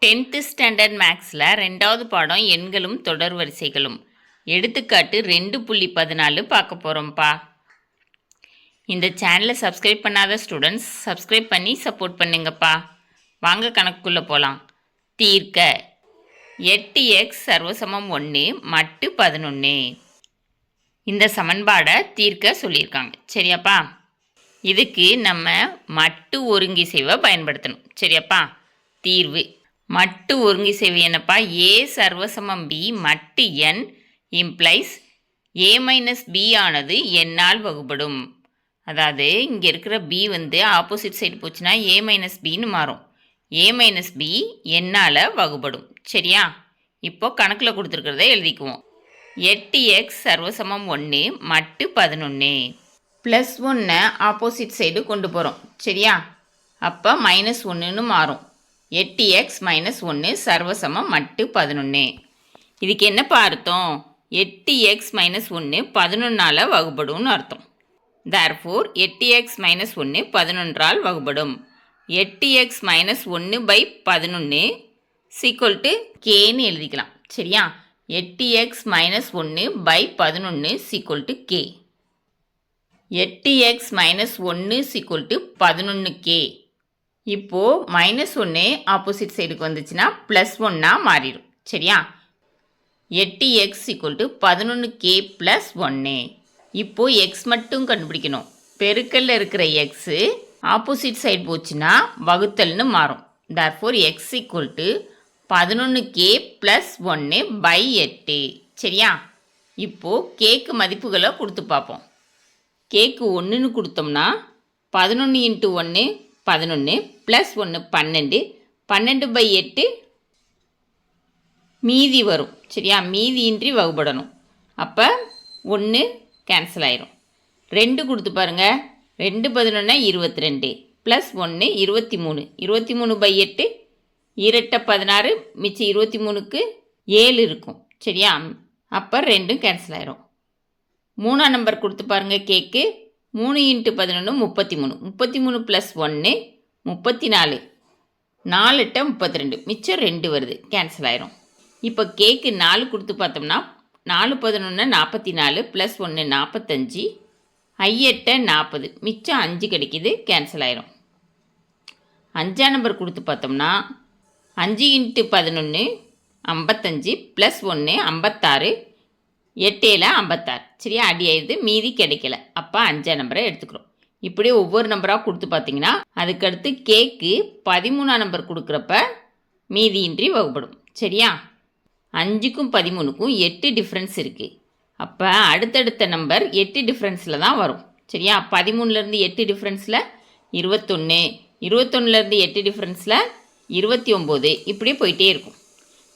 10th standard மேக்ஸில் 2வது பாடம் எண்களும் தொடர் வரிசைகளும். எடுத்துக்காட்டு 2.14 பார்க்க போகிறோம்ப்பா. இந்த சேனலை சப்ஸ்கிரைப் பண்ணாத ஸ்டூடெண்ட்ஸ் சப்ஸ்கிரைப் பண்ணி சப்போர்ட் பண்ணுங்கப்பா. வாங்க கணக்குள்ளே போகலாம். தீர்க்க 8x சர்வசமம் 1 மட்டு 11. இந்த சமன்பாடை தீர்க்க சொல்லியிருக்காங்க. சரியாப்பா? இதுக்கு நம்ம மட்டு ஒருங்கிசைவை பயன்படுத்தணும். சரியாப்பா? தீர்வு மட்டு ஒருங்கிசைவு என்னப்பா? a சர்வசமம் b மட்டு n implies a minus b ஆனது என்னால் வகுப்படும். அதாவது இங்கே இருக்கிற b ஆப்போசிட் சைடு போச்சுன்னா a மைனஸ் பின்னு மாறும். a மைனஸ் b என்னால் வகுப்படும். சரியா? இப்போ கணக்கில் கொடுத்துருக்கிறத எழுதிக்குவோம். 8x சர்வசமம் 1 மட்டு 11 ப்ளஸ் 1 ஆப்போசிட் சைடு கொண்டு போகிறோம். சரியா? அப்போ மைனஸ் 1ன்னு மாறும். 8x மைனஸ் 1 சர்வசமம் மட்டு 11. இதுக்கு என்னப்பா அர்த்தம்? 8x மைனஸ் 1 11ஆல் வகுப்படும்னு அர்த்தம். தேர்ஃபோர் 8x மைனஸ் 1 11ஆல் வகுப்படும். 8x minus 1 by 11 equal to கேன்னு எழுதிக்கலாம். சரியா? 8x minus 1 by 11 equal to k. 8x minus 1 equal to 11k. இப்போது மைனஸ் 1 ஆப்போசிட் சைடுக்கு வந்துச்சுன்னா ப்ளஸ் 1ஆக மாறிடும். சரியா? 8x equal to 11k plus 1. இப்போது எக்ஸ் மட்டும் கண்டுபிடிக்கணும். பெருக்கல்ல இருக்கிற எக்ஸு ஆப்போசிட் சைடு போச்சுன்னா வகுத்தல்னு மாறும். Therefore x equal to 11k plus 1 by 8. சரியா? இப்போது கேக்கு மதிப்புகளை கொடுத்து பார்ப்போம். கேக்கு 1ன்னு கொடுத்தோம்னா 11 இன்ட்டு 1 11 ப்ளஸ் 1 12 12 பை 8 மீதி வரும். சரியா? மீதியின்றி வகுப்படணும். அப்போ 1 கேன்சல் ஆயிரும். 2 கொடுத்து பாருங்கள். 2 11 22 ப்ளஸ் 1 23 23 பை 8 2 16 மிச்சம் 23க்கு 7 இருக்கும். சரியா? அப்போ 2 கேன்சல் ஆயிரும். 3ஆம் நம்பர் கொடுத்து பாருங்கள். கேக்கு 3 இன்ட்டு 11 33 33 ப்ளஸ் 1 34 4 8 32 மிச்சம் 2 வருது. கேன்சல் ஆயிரும். இப்போ கேக்கு 4 கொடுத்து பார்த்தோம்னா 4 11 44 ப்ளஸ் 1 45 8 40 மிச்சம் 5 கிடைக்கிது. கேன்சல் ஆயிரும். 5ஆம் நம்பர் கொடுத்து பார்த்தோம்னா 5 இன்ட்டு 11 55 ப்ளஸ் 1 56 8 56. சரியா? அடி ஆயிடுது. மீதி கிடைக்கல. அப்போ 5ஆம் நம்பரை எடுத்துக்கிறோம். இப்படி ஒவ்வொரு நம்பராக கொடுத்து பார்த்தீங்கன்னா அதுக்கடுத்து கேக்கு 13ஆம் நம்பர் கொடுக்குறப்ப மீதியின்றி வகுப்படும். சரியா? 5க்கும் 13க்கும் 8 டிஃப்ரென்ஸ் இருக்குது. அப்போ அடுத்தடுத்த நம்பர் 8 டிஃப்ரென்ஸில் தான் வரும். சரியா? 13லேருந்து 8 டிஃப்ரென்ஸில் 21, 21லேருந்து 8 டிஃப்ரென்ஸில் 29, இப்படியே போயிட்டே இருக்கும்.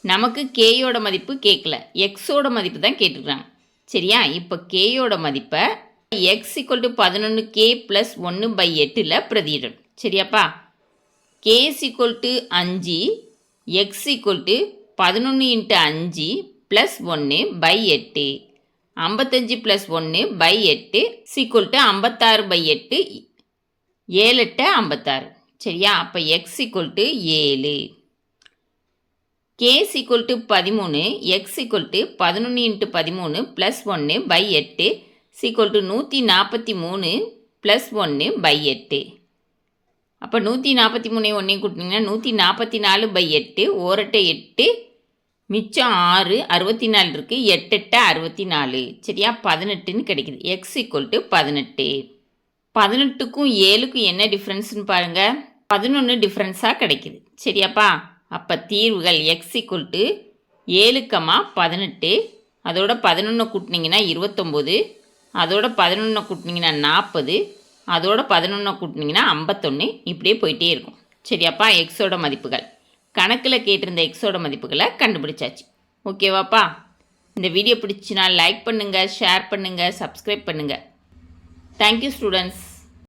நமக்கு கேயோட மதிப்பு கேட்கல, எக்ஸோட மதிப்பு தான் கேட்டுக்கிறாங்க. சரியா? இப்போ கேயோட மதிப்பை x equal to 11k plus 1 by 8ல் பிரதியிடணும். சரியாப்பா? K equal to 5 x equal to 11 into 5 plus 1 by 8 55 plus 1 by 8 equal to 56 by 8 7 8 56. சரியா? அப்போ x equal to 7. K equal to 13 x equal to 11 into 13 plus 1 by 8 equal to 143 plus 1 by 8. அப்போ 143 ஒன்றையும் கூட்டினீங்கன்னா 144 by 8 ஓரட்டை 8 மிச்சம் 6 64 இருக்குது. 8 8 64. சரியா? 18ன்னு கிடைக்குது. X equal to 18. 18க்கும் 7க்கும் என்ன டிஃப்ரென்ஸ்னு பாருங்கள். 11 டிஃப்ரென்ஸாக கிடைக்குது. சரியாப்பா? அப்போ தீர்வுகள் எக்ஸ் ஈக்குவல் டு 7, 18 அதோட 11 கூட்டினீங்கன்னா 29 அதோட 11 கூட்டினீங்கன்னா 40 அதோட 11 கூட்டினீங்கன்னா 51, இப்படியே போயிட்டே இருக்கும். சரியாப்பா? எக்ஸோட மதிப்புகள் கணக்கில் கேட்டிருந்த எக்ஸோட மதிப்புகளை கண்டுபிடிச்சாச்சு. ஓகேவாப்பா? இந்த வீடியோ பிடிச்சினா லைக் பண்ணுங்கள், ஷேர் பண்ணுங்கள், சப்ஸ்கிரைப் பண்ணுங்கள். Thank you students.